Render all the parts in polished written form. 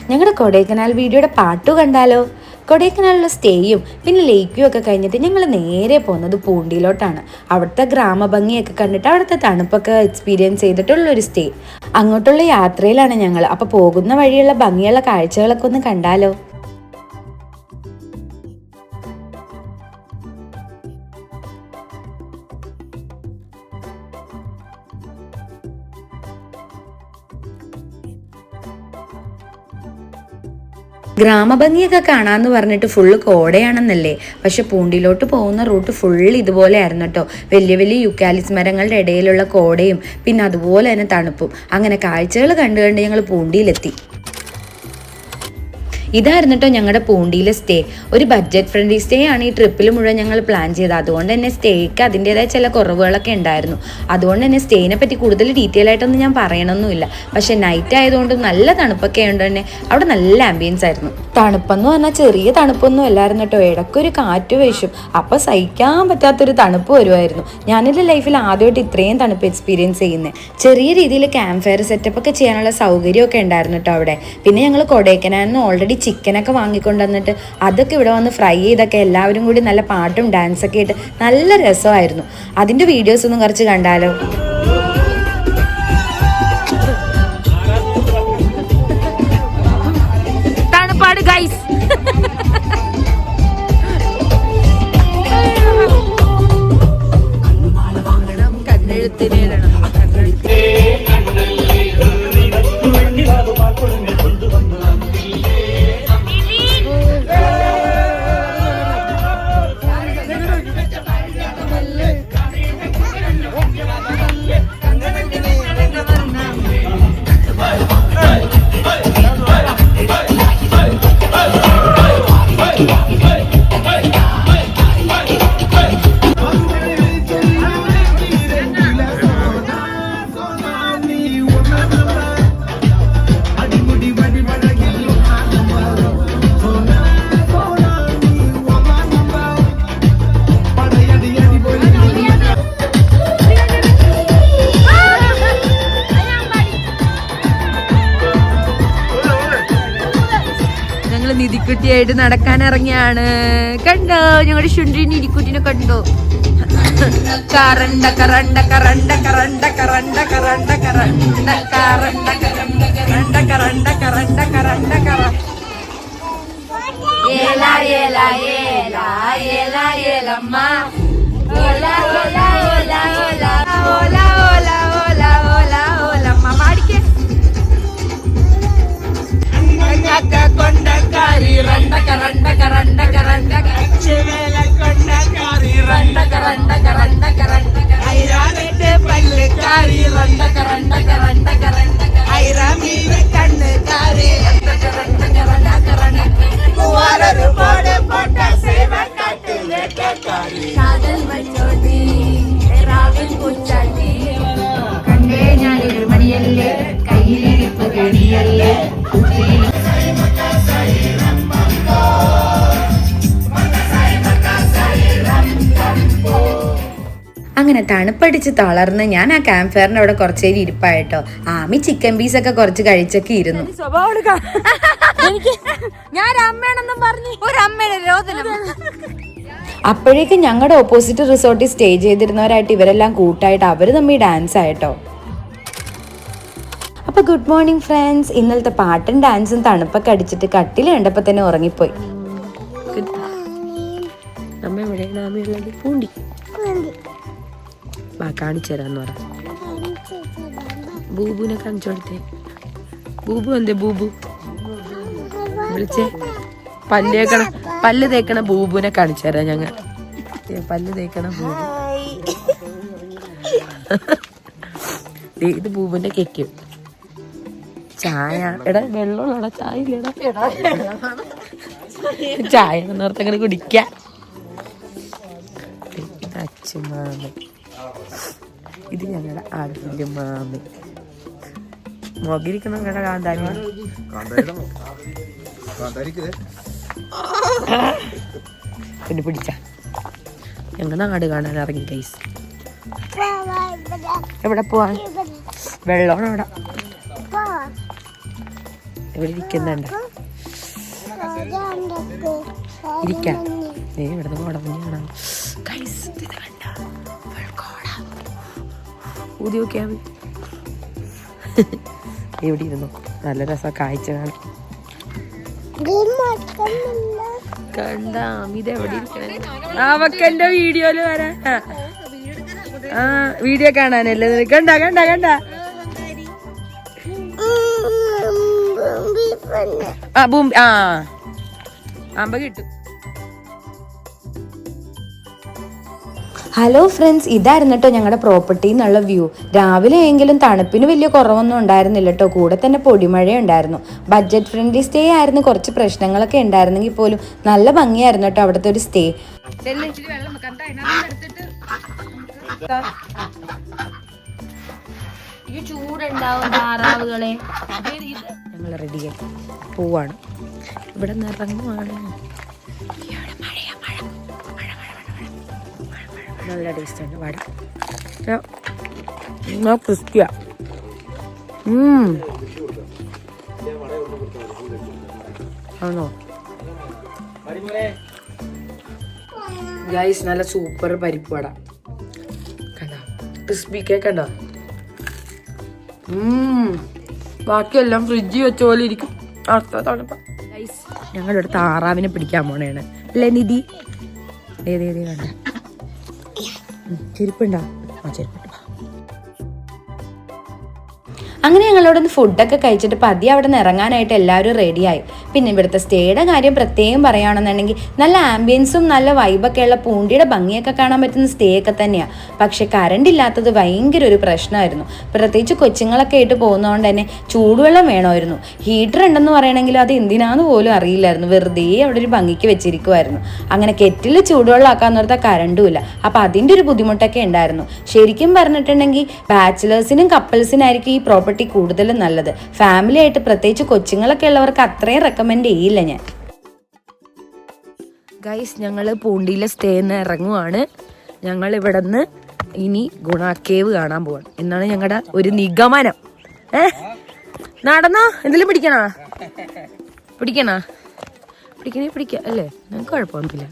ഞങ്ങളുടെ കൊടൈക്കനാൽ വീഡിയോയുടെ പാട്ടു കണ്ടാലോ? കൊടൈക്കനാലിലെ സ്റ്റേയും പിന്നെ ലേക്കും ഒക്കെ കഴിഞ്ഞിട്ട് ഞങ്ങൾ നേരെ പോകുന്നത് പൂണ്ടിയിലോട്ടാണ്. അവിടുത്തെ ഗ്രാമഭംഗിയൊക്കെ കണ്ടിട്ട് അവിടുത്തെ തണുപ്പൊക്കെ എക്സ്പീരിയൻസ് ചെയ്തിട്ടുള്ളൊരു സ്റ്റേ. അങ്ങോട്ടുള്ള യാത്രയിലാണ് ഞങ്ങൾ. അപ്പോൾ പോകുന്ന വഴിയുള്ള ഭംഗിയുള്ള കാഴ്ചകളൊക്കെ ഒന്ന് കണ്ടാലോ? ഗ്രാമഭംഗിയൊക്കെ കാണാമെന്ന് പറഞ്ഞിട്ട് ഫുള്ള് കോടയാണെന്നല്ലേ, പക്ഷെ പൂണ്ടിയിലോട്ട് പോകുന്ന റൂട്ട് ഫുള്ള് ഇതുപോലെ ആയിരുന്നു കേട്ടോ. വലിയ വലിയ യുക്കാലിസ് മരങ്ങളുടെ ഇടയിലുള്ള കോടയും പിന്നെ അതുപോലെ തന്നെ തണുപ്പും. അങ്ങനെ കാഴ്ചകൾ കണ്ട് ഞങ്ങൾ പൂണ്ടിയിലെത്തി. ഇതായിരുന്നു കേട്ടോ ഞങ്ങളുടെ പൂണ്ടിയിലെ സ്റ്റേ. ഒരു ബഡ്ജറ്റ് ഫ്രണ്ട്ലി സ്റ്റേ ആണ് ഈ ട്രിപ്പിൽ മുഴുവൻ ഞങ്ങൾ പ്ലാൻ ചെയ്തത്. അതുകൊണ്ട് തന്നെ സ്റ്റേക്ക് അതിൻ്റെതായ ചില കുറവുകളൊക്കെ ഉണ്ടായിരുന്നു. അതുകൊണ്ട് തന്നെ സ്റ്റേനെ പറ്റി കൂടുതൽ ഡീറ്റെയിൽ ആയിട്ടൊന്നും ഞാൻ പറയണമെന്നില്ല. പക്ഷെ നൈറ്റ് ആയതുകൊണ്ട് നല്ല തണുപ്പൊക്കെ ആയതുകൊണ്ട് തന്നെ അവിടെ നല്ല ആംബിയൻസ് ആയിരുന്നു. തണുപ്പെന്ന് പറഞ്ഞാൽ ചെറിയ തണുപ്പൊന്നും അല്ലായിരുന്നു കേട്ടോ. ഇടയ്ക്കൊരു കാറ്റ് വീശും, അപ്പോൾ സഹിക്കാൻ പറ്റാത്തൊരു തണുപ്പ് വരുമായിരുന്നു. ഞാനെൻ്റെ ലൈഫിൽ ആദ്യമായിട്ട് ഇത്രയും തണുപ്പ് എക്സ്പീരിയൻസ് ചെയ്യുന്നത്. ചെറിയ രീതിയിൽ ക്യാമ്പ് ഫയർ സെറ്റപ്പ് ഒക്കെ ചെയ്യാനുള്ള സൗകര്യമൊക്കെ ഉണ്ടായിരുന്നു കേട്ടോ അവിടെ. പിന്നെ ഞങ്ങൾ കൊടൈക്കനാലിൽ നിന്ന് ഓൾറെഡി ചിക്കനൊക്കെ വാങ്ങിക്കൊണ്ടുവന്നിട്ട് അതൊക്കെ ഇവിടെ വന്ന് ഫ്രൈ ചെയ്തൊക്കെ എല്ലാവരും കൂടി നല്ല പാട്ടും ഡാൻസൊക്കെ ആയിട്ട് നല്ല രസമായിരുന്നു. അതിൻ്റെ വീഡിയോസ് ഒന്നും കുറച്ച് കണ്ടാലോ? തണുപ്പാട് ഗൈസ്. നിധിക്കുട്ടിയായിട്ട് നടക്കാൻ ഇറങ്ങിയാണ്. കണ്ടോ ഞങ്ങളുടെ ശുണ്ഠി നിധിക്കുട്ടിനെ കണ്ടോ? കറണ്ട കറണ്ട കറണ്ട കറണ്ട കറണ്ട കറണ്ട കറണ്ട കറണ്ട കറണ്ട കറണ്ട കറണ്ട കറണ്ട കറ ഏല ഏല ഏല ഏല ഏലമ്മ ഓല ഓല ഓല ഓല ഓല ഓല ഓല ഓല ഓലമ്മ പാടിക്കേ. കൊണ്ടക്കാരി രണ്ട കറണ്ട കറണ്ട കറണ്ട കച്ചവേല കൊണ്ടക്കാരി രണ്ട കറണ്ട കറണ്ട കറണ്ട ഐരാമിന്റെ പല്ലുകാരി രണ്ട കറണ്ട കറണ്ട കറണ്ട ഐരാമിന്റെ കണ്ണുകാരി രണ്ട കറണ്ട കറണ്ട കറണ്ട കുവാരൊരു പോടെ പോട്ട സേവ കാട്ടിലേക്കാരി കാതൽ വച്ചോടി രാവിൽ കുച്ചാടി കണ്ടേ ഞാനൊരു മണിയല്ലേ കയ്യിലിരിപ്പ് കെണിയല്ലേ. അങ്ങനെ തണുപ്പടിച്ച് തളർന്ന് ഞാൻ ആ ക്യാമ്പ് ഫയറിന്റെ അവിടെ കുറച്ചേരി ഇരിപ്പായിട്ടോ. ആമി ചിക്കൻ പീസൊക്കെ കുറച്ച് കഴിച്ചൊക്കെ ഇരുന്നു. അപ്പോഴേക്കും ഞങ്ങളുടെ ഓപ്പോസിറ്റ് റിസോർട്ടിൽ സ്റ്റേ ചെയ്തിരുന്നവരായിട്ട് ഇവരെല്ലാം കൂട്ടായിട്ട് അവർ തമ്മിൽ ഡാൻസ് ആയിട്ടോ. അപ്പോൾ ഗുഡ് മോർണിംഗ് ഫ്രണ്ട്സ്. ഇന്നലത്തെ പാട്ടും ഡാൻസും തണുപ്പൊക്കെ അടിച്ചിട്ട് കട്ടിൽ കണ്ടപ്പോൾ തന്നെ ഉറങ്ങിപ്പോയി. കാണിച്ചു തരാന്ന് പറ. ബൂബുവിനെ കാണിച്ചു കൊടുത്തേ. ബൂബു എന്തേ ബൂബു വിളിച്ചേ? പല്ല് തേക്കണ ബൂബുവിനെ കാണിച്ചു തരാം ഞങ്ങൾ. പല്ല് തേക്കണ ബൂബു. ഇത് ബൂബുവിന്റെ കേക്ക്. ചായ എടാ വെള്ളമുള്ള ചായ ഇല്ലടാ. ചായ നേരത്തെ കുടിക്ക. അച്ഛമാമ. ഇത് ഞങ്ങളുടെ ആദ്യ മാമി. മുഖിരിക്കുന്ന ഞങ്ങളുടെ കാന്താരി. പിന്നെ പിടിച്ച ഞങ്ങൾ നാട് കാണാൻ ഇറങ്ങി ഗൈസ്. എവിടെ പോവാൻ? വെള്ളമാണ് അവിടെ. ഇവിടെ ഇരിക്കുന്നുണ്ട്. ഇരിക്കാം. ഇവിടുന്ന് കോടമഞ്ഞാണ്. ഊതി നോക്കിയാ മതി. ഇവിടെ ഇരുന്നു. നല്ല രസം കാഴ്ച കാണാം. കണ്ട ഇത് എവിടെ ഇരിക്കണേ? അവക്കെന്റെ വീഡിയോയില് വരാ. ആ വീഡിയോ കാണാനല്ലേ? കണ്ട കണ്ട കണ്ട അമ്പ കിട്ടും. ഹലോ ഫ്രണ്ട്സ്, ഇതായിരുന്നു കേട്ടോ ഞങ്ങളുടെ പ്രോപ്പർട്ടിയിൽ നിന്നുള്ള വ്യൂ. രാവിലെ എങ്കിലും തണുപ്പിന് വലിയ കുറവൊന്നും ഉണ്ടായിരുന്നില്ല കേട്ടോ. കൂടെ തന്നെ പൊടിമഴ ഉണ്ടായിരുന്നു. ബഡ്ജറ്റ് ഫ്രണ്ട്ലി സ്റ്റേ ആയിരുന്നു. കുറച്ച് പ്രശ്നങ്ങളൊക്കെ ഉണ്ടായിരുന്നെങ്കിൽ പോലും നല്ല ഭംഗിയായിരുന്നു കേട്ടോ അവിടുത്തെ ഒരു സ്റ്റേ. ചൂടുണ്ടാവും താറാവുകളെ. ഞങ്ങൾ റെഡിയായി പോവാണ്. ഇവിടെ നിറങ്ങുവാണ്. നല്ല ടേസ്റ്റാണ് വട. ക്രിസ്പിയാ. ആണോ ഗൈസ്? നല്ല സൂപ്പർ പരിപ്പ് വട. കണ്ട ക്രിസ്പി കേക്കണ്ട. ബാക്കിയെല്ലാം ഫ്രിഡ്ജിൽ വെച്ച പോലെ ഇരിക്കും. അത്ര തണുപ്പ. ഗൈസ് ഞങ്ങളിവിടെ താറാവിനെ പിടിക്കാൻ പോണേണ് അല്ലേ നിധി? ഏതേതേ വേണ്ട. ചെരുപ്പുണ്ടോ? ആ ചെരുപ്പുണ്ട്. അങ്ങനെ ഞങ്ങളോടൊന്ന് ഫുഡൊക്കെ കഴിച്ചിട്ട് പതിയെ അവിടെ നിന്ന് ഇറങ്ങാനായിട്ട് എല്ലാവരും റെഡിയായി. പിന്നെ ഇവിടുത്തെ സ്റ്റേയുടെ കാര്യം പ്രത്യേകം പറയുകയാണെന്നുണ്ടെങ്കിൽ നല്ല ആംബിയൻസും നല്ല വൈബൊക്കെ ഉള്ള പൂണ്ടിയുടെ ഭംഗിയൊക്കെ കാണാൻ പറ്റുന്ന സ്റ്റേ ഒക്കെ തന്നെയാണ്. പക്ഷെ കറണ്ട് ഇല്ലാത്തത് ഭയങ്കര ഒരു പ്രശ്നമായിരുന്നു. പ്രത്യേകിച്ച് കൊച്ചുങ്ങളൊക്കെ ആയിട്ട് പോകുന്നതുകൊണ്ട് തന്നെ ചൂടുവെള്ളം വേണമായിരുന്നു. ഹീറ്റർ ഉണ്ടെന്ന് പറയണമെങ്കിൽ അത് എന്തിനാന്ന് പോലും അറിയില്ലായിരുന്നു. വെറുതെ അവിടെ ഒരു ഭംഗിക്ക് വെച്ചിരിക്കുമായിരുന്നു. അങ്ങനെ കെറ്റിൽ ചൂടുവെള്ളം ആക്കാന്ന് പറഞ്ഞാൽ കറണ്ടും ഇല്ല. അപ്പം അതിൻ്റെ ഒരു ബുദ്ധിമുട്ടൊക്കെ ഉണ്ടായിരുന്നു. ശരിക്കും പറഞ്ഞിട്ടുണ്ടെങ്കിൽ ബാച്ചിലേഴ്സിനും കപ്പിൾസിനായിരിക്കും ഈ പ്രോപ്പർട്ടി കൂടുതലും നല്ലത്. ഫാമിലി ആയിട്ട് പ്രത്യേകിച്ച് കൊച്ചുങ്ങളൊക്കെ ഉള്ളവർക്ക് അത്രയും റെക്കമെൻഡ് ചെയ്യില്ല ഞാൻ. ഗൈസ് ഞങ്ങൾ പൂണ്ടിയിലെ സ്റ്റേന്ന് ഇറങ്ങുവാണ്. ഞങ്ങൾ ഇവിടെ നിന്ന് ഇനി ഗുണ കേവ് കാണാൻ പോവാണ് എന്നാണ് ഞങ്ങളുടെ ഒരു നിഗമനം. നടന്നോ? എന്തെങ്കിലും പിടിക്കണോ? പിടിക്കാം അല്ലേ? ഞങ്ങൾക്ക് കുഴപ്പമൊന്നുമില്ല.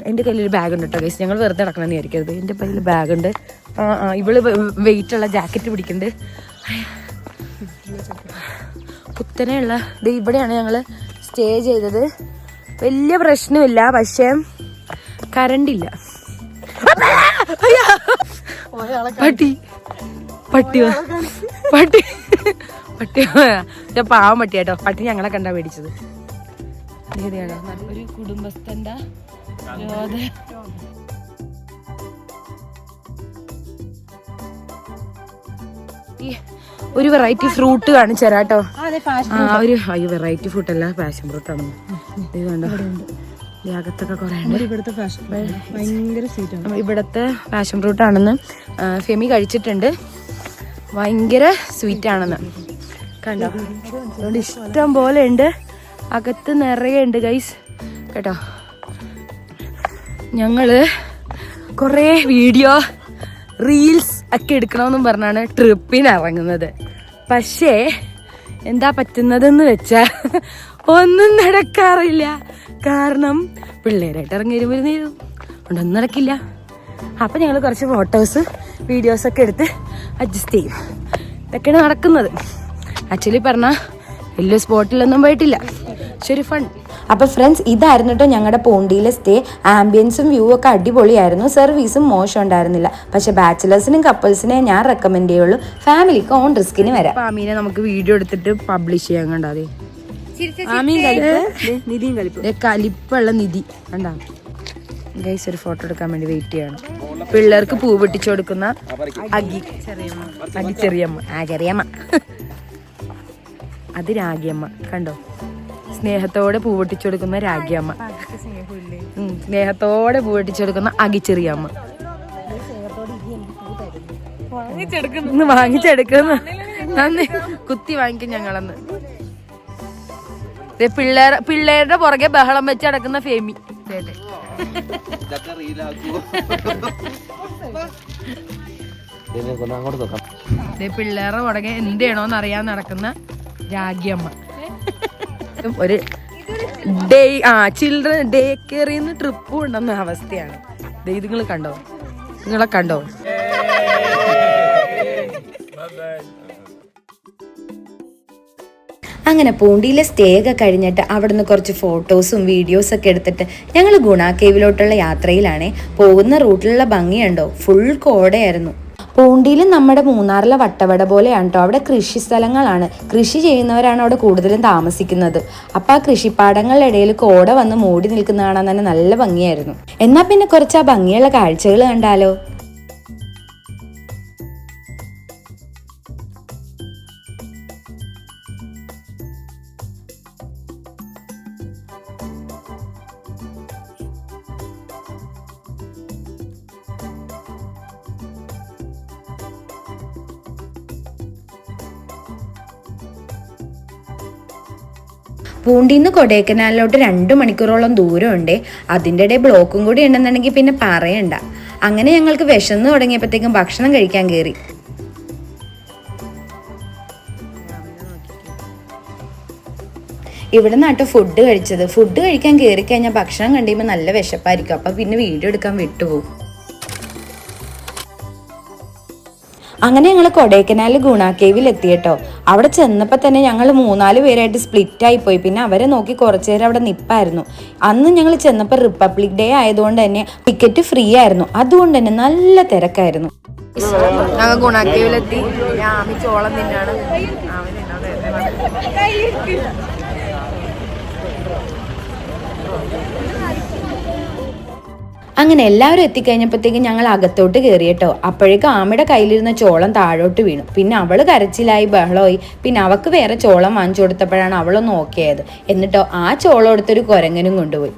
എൻ്റെ കയ്യിലൊരു ബാഗുണ്ട് കേട്ടോ ഗൈസ്. ഞങ്ങൾ വെറുതെ നടക്കണമെന്ന് വിചാരിക്കരുത്. എൻ്റെ കയ്യിൽ ബാഗുണ്ട്. ഇവള് വെയിറ്റുള്ള ജാക്കറ്റ് പിടിക്കുന്നുണ്ട്. കുത്തനെയുള്ള ഇത് ഇവിടെയാണ് ഞങ്ങൾ സ്റ്റേ ചെയ്തത്. വലിയ പ്രശ്നമില്ല, പക്ഷേ കറണ്ടില്ല. പട്ടി പട്ടി പട്ടി പട്ടി പാവം പട്ടി കേട്ടോ. പട്ടി ഞങ്ങളെ കണ്ടാ മേടിച്ചത്. ഒരു കുടുംബസ്ഥന്റെ ഒരു വെറൈറ്റി ഫ്രൂട്ട് കാണിച്ചു തരാം കേട്ടോ. ഒരു വെറൈറ്റി ഫ്രൂട്ട് അല്ല, പാഷൻ ഫ്രൂട്ട് ആണെന്ന്. ഇത് കണ്ടോ, അകത്തൊക്കെ കുറെ ഉണ്ട്. ഇവിടുത്തെ പാഷൻ ഫ്രൂട്ട് ആണെന്ന് ഫെമി കഴിച്ചിട്ടുണ്ട്. ഭയങ്കര സ്വീറ്റ് ആണെന്ന് കണ്ടോ. അതുകൊണ്ട് ഇഷ്ടം പോലെ ഉണ്ട്. അകത്ത് നിറയെ ഉണ്ട് ഗൈസ് കേട്ടോ. ഞങ്ങള് കുറേ വീഡിയോ റീൽസ് ഒക്കെ എടുക്കണമെന്നും പറഞ്ഞാണ് ട്രിപ്പിന് ഇറങ്ങുന്നത്. പക്ഷേ എന്താ പറ്റുന്നതെന്ന് വെച്ചാൽ ഒന്നും നടക്കാറില്ല. കാരണം പിള്ളേരായിട്ട് ഇറങ്ങി വരുമ്പോഴേക്കും ഒന്നും നടക്കില്ല. അപ്പം ഞങ്ങൾ കുറച്ച് ഫോട്ടോസ് വീഡിയോസൊക്കെ എടുത്ത് അഡ്ജസ്റ്റ് ചെയ്യും. ഇതൊക്കെയാണ് നടക്കുന്നത്. ആക്ച്വലി പറഞ്ഞാൽ വലിയ സ്പോട്ടിലൊന്നും പോയിട്ടില്ല. ശരി, ഫൺ. അപ്പോൾ ഫ്രണ്ട്സ്, ഇതായിരുന്നു കേട്ടോ ഞങ്ങളുടെ പോണ്ടിയിലെ സ്റ്റേ. ആംബിയൻസും വ്യൂ ഒക്കെ അടിപൊളിയായിരുന്നു. സർവീസും മോശം ഉണ്ടായിരുന്നില്ല. പക്ഷെ ബാച്ചിലേഴ്സിനും കപ്പിൾസിനെ ഞാൻ റെക്കമെൻഡ് ചെയ്യുള്ളൂ. ഫാമിലിക്ക് ഓൺ റിസ്കിന് വരാം. ആമീനെ നമുക്ക് വീഡിയോ എടുത്തിട്ട് പബ്ലിഷ് ചെയ്യാൻ കണ്ടാതെ. കലിപ്പുള്ള നിധി കണ്ടാ ഗൈസ്. ഒരു ഫോട്ടോ എടുക്കാൻ വേണ്ടി വെയിറ്റ് ചെയ്യണം. പിള്ളേർക്ക് പൂ പൊട്ടിച്ചു കൊടുക്കുന്ന ചെറിയമ്മ അത് രാഗിയമ്മ കണ്ടോ. സ്നേഹത്തോടെ പൂ പൊട്ടിച്ചു കൊടുക്കുന്ന രാഗിയമ്മ, സ്നേഹത്തോടെ പൂ പൊട്ടിച്ചു കൊടുക്കുന്ന അകിച്ചെറിയമ്മ. വാങ്ങിച്ചെടുക്കുന്ന നന്ദി കുത്തി വാങ്ങിക്കും ഞങ്ങളന്ന്. പിള്ളേരുടെ പുറകെ ബഹളം വെച്ച് നടക്കുന്ന ഫേമി. പിള്ളേരുടെ പുറകെ എന്ത് ചെയ്യണോന്ന് അറിയാൻ നടക്കുന്ന രാഗിയമ്മ. ഒരു ഡേ ചിൽഡ്രൻ ഡേ കെയറിൽ നിന്ന് ട്രിപ്പ് കൊണ്ടുവന്ന അവസ്ഥയാണ്. ഇത് നിങ്ങൾ കണ്ടോ? നിങ്ങളെ കണ്ടോ? അങ്ങനെ പൂണ്ടിയിലെ സ്റ്റേ ഒക്കെ കഴിഞ്ഞിട്ട് അവിടുന്ന് കുറച്ച് ഫോട്ടോസും വീഡിയോസൊക്കെ എടുത്തിട്ട് ഞങ്ങൾ ഗുണ കേവിലോട്ടുള്ള യാത്രയിലാണേ. പോകുന്ന റൂട്ടിലുള്ള ഭംഗിയുണ്ടോ, ഫുൾ കോടയായിരുന്നു. പൂണ്ടിയിലും നമ്മുടെ മൂന്നാറിലെ വട്ടവട പോലെയാണ് കേട്ടോ. അവിടെ കൃഷി സ്ഥലങ്ങളാണ്, കൃഷി ചെയ്യുന്നവരാണ് അവിടെ കൂടുതലും താമസിക്കുന്നത്. അപ്പം ആ കൃഷിപ്പാടങ്ങളുടെ ഇടയിൽ കോട വന്ന് മൂടി നിൽക്കുന്ന കാണാൻ തന്നെ നല്ല ഭംഗിയായിരുന്നു. എന്നാൽ പിന്നെ കുറച്ച് ആ ഭംഗിയുള്ള കാഴ്ചകൾ കണ്ടാലോ. പൂണ്ടിന്ന് കൊടൈക്കനാലിലോട്ട് 2 മണിക്കൂറോളം ദൂരമുണ്ട്. അതിൻ്റെ ഇടയിൽ ബ്ലോക്കും കൂടി ഉണ്ടെന്നുണ്ടെങ്കിൽ പിന്നെ പറയണ്ട. അങ്ങനെ ഞങ്ങൾക്ക് വിശന്ന് തുടങ്ങിയപ്പോഴത്തേക്കും ഭക്ഷണം കഴിക്കാൻ കയറി. ഇവിടെ നിന്നാട്ടോ ഫുഡ് കഴിച്ചത്. ഫുഡ് കഴിക്കാൻ കയറി കഴിഞ്ഞാൽ ഭക്ഷണം കണ്ടുമ്പോൾ നല്ല വിശപ്പായിരിക്കും. അപ്പം പിന്നെ വീഡിയോ എടുക്കാൻ വിട്ടുപോകും. അങ്ങനെ ഞങ്ങൾ കൊടൈക്കനാലിൽ ഗുണ കേവിൽ എത്തിയിട്ടോ. അവിടെ ചെന്നപ്പോൾ തന്നെ ഞങ്ങൾ 3-4 പേരായിട്ട് സ്പ്ലിറ്റായി പോയി. പിന്നെ അവരെ നോക്കി കുറച്ചു നേരം അവിടെ നിൽപ്പായിരുന്നു. അന്ന് ഞങ്ങൾ ചെന്നപ്പോൾ റിപ്പബ്ലിക് ഡേ ആയതുകൊണ്ട് തന്നെ ടിക്കറ്റ് ഫ്രീ ആയിരുന്നു. അതുകൊണ്ട് തന്നെ നല്ല തിരക്കായിരുന്നു. ഞങ്ങൾ ഗുണ കേവിലെത്തി. ഞാൻ ചോളം തിന്നാണ്. അങ്ങനെ എല്ലാവരും എത്തിക്കഴിഞ്ഞപ്പോഴത്തേക്കും ഞങ്ങൾ അകത്തോട്ട് കയറി കേട്ടോ. അപ്പോഴേക്കും ആമയുടെ കയ്യിലിരുന്ന ചോളം താഴോട്ട് വീണു. പിന്നെ അവൾ കരച്ചിലായി, ബഹളമായി. പിന്നെ അവൾക്ക് വേറെ ചോളം വാങ്ങിച്ചു കൊടുത്തപ്പോഴാണ് അവളൊന്ന് ഓക്കെ ആയത്. എന്നിട്ടോ ആ ചോളം എടുത്തൊരു കുരങ്ങനും കൊണ്ടുപോയി.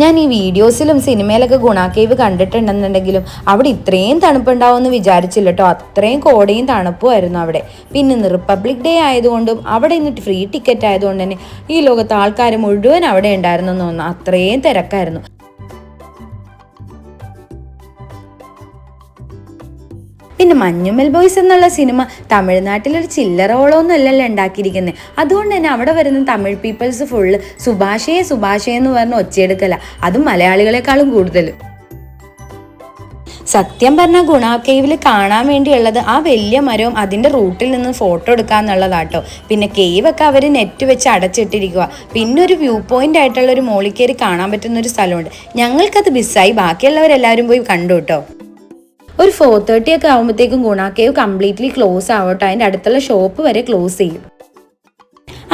ഞാൻ ഈ വീഡിയോസിലും സിനിമയിലൊക്കെ ഗുണ കേവ് കണ്ടിട്ടുണ്ടെന്നുണ്ടെങ്കിലും അവിടെ ഇത്രയും തണുപ്പുണ്ടാവുമെന്ന് വിചാരിച്ചില്ല കേട്ടോ. അത്രയും കോടയും തണുപ്പുമായിരുന്നു അവിടെ. പിന്നെ ഇന്ന് റിപ്പബ്ലിക് ഡേ ആയതുകൊണ്ടും അവിടെ ഇന്ന് ഫ്രീ ടിക്കറ്റ് ആയതുകൊണ്ട് തന്നെ ഈ ലോകത്ത് ആൾക്കാർ മുഴുവൻ അവിടെ ഉണ്ടായിരുന്നു എന്ന് തോന്നുന്നു. അത്രയും തിരക്കായിരുന്നു. പിന്നെ മഞ്ഞുമൽ ബോയ്സ് എന്നുള്ള സിനിമ തമിഴ്നാട്ടിലൊരു ചില്ലറോളമൊന്നും അല്ലല്ലോ ഉണ്ടാക്കിയിരിക്കുന്നത്. അതുകൊണ്ട് തന്നെ അവിടെ വരുന്ന തമിഴ് പീപ്പിൾസ് ഫുള്ള് സുഭാഷയെ എന്ന് പറഞ്ഞ് ഒച്ചയെടുക്കല. അതും മലയാളികളെക്കാളും കൂടുതൽ. സത്യം പറഞ്ഞാൽ ഗുണ കേവിൽ കാണാൻ വേണ്ടിയുള്ളത് ആ വലിയ മരവും അതിൻ്റെ റൂട്ടിൽ നിന്ന് ഫോട്ടോ എടുക്കാന്നുള്ളതാട്ടോ. പിന്നെ കേവൊക്കെ അവർ നെറ്റ് വെച്ച് അടച്ചിട്ടിരിക്കുക. പിന്നെ ഒരു വ്യൂ പോയിന്റ് ആയിട്ടുള്ള ഒരു മോളിൽ കയറി കാണാൻ പറ്റുന്ന ഒരു സ്ഥലമുണ്ട്. ഞങ്ങൾക്കത് മിസ്സായി. ബാക്കിയുള്ളവരെല്ലാവരും പോയി കണ്ടു കേട്ടോ. ഒരു 4:30 ഒക്കെ ആകുമ്പോഴത്തേക്കും ഗുണ കേവ് കംപ്ലീറ്റ്ലി ക്ലോസ് ആവട്ടോ. അതിൻ്റെ അടുത്തുള്ള ഷോപ്പ് വരെ ക്ലോസ് ചെയ്യും.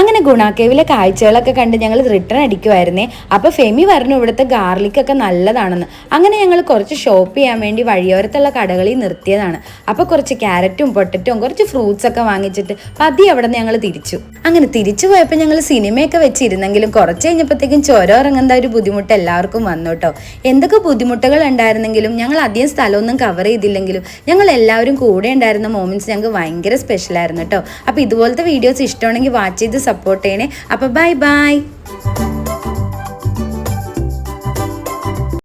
അങ്ങനെ ഗുണ കേവിലെ കാഴ്ചകളൊക്കെ കണ്ട് ഞങ്ങൾ റിട്ടേൺ അടിക്കുമായിരുന്നേ. അപ്പോൾ ഫെമി പറഞ്ഞു ഇവിടുത്തെ ഗാർലിക്കൊക്കെ നല്ലതാണെന്ന്. അങ്ങനെ ഞങ്ങൾ കുറച്ച് ഷോപ്പ് ചെയ്യാൻ വേണ്ടി വഴിയോരത്തുള്ള കടകളിൽ നിർത്തിയതാണ്. അപ്പോൾ കുറച്ച് ക്യാരറ്റും പൊട്ടറ്റും കുറച്ച് ഫ്രൂട്ട്സ് ഒക്കെ വാങ്ങിച്ചിട്ട് പതി അവിടെ നിന്ന് ഞങ്ങൾ തിരിച്ചു. അങ്ങനെ തിരിച്ചു പോയപ്പോൾ ഞങ്ങൾ സിനിമയൊക്കെ വെച്ചിരുന്നെങ്കിലും കുറച്ച് കഴിഞ്ഞപ്പോഴത്തേക്കും ചുരം ഇറങ്ങുന്ന ഒരു ബുദ്ധിമുട്ട് എല്ലാവർക്കും വന്നു കേട്ടോ. എന്തൊക്കെ ബുദ്ധിമുട്ടുകൾ ഉണ്ടായിരുന്നെങ്കിലും ഞങ്ങൾ അധികം സ്ഥലമൊന്നും കവർ ചെയ്തില്ലെങ്കിലും ഞങ്ങൾ എല്ലാവരും കൂടെ ഉണ്ടായിരുന്ന മൊമെന്റ്സ് ഞങ്ങൾക്ക് ഭയങ്കര സ്പെഷ്യലായിരുന്നു കേട്ടോ. അപ്പോൾ ഇതുപോലത്തെ വീഡിയോസ് ഇഷ്ടമാണെങ്കിൽ വാച്ച് ചെയ്ത് സപ്പോർട്ട് ചെയ്യണേ. അപ്പോൾ ബൈ.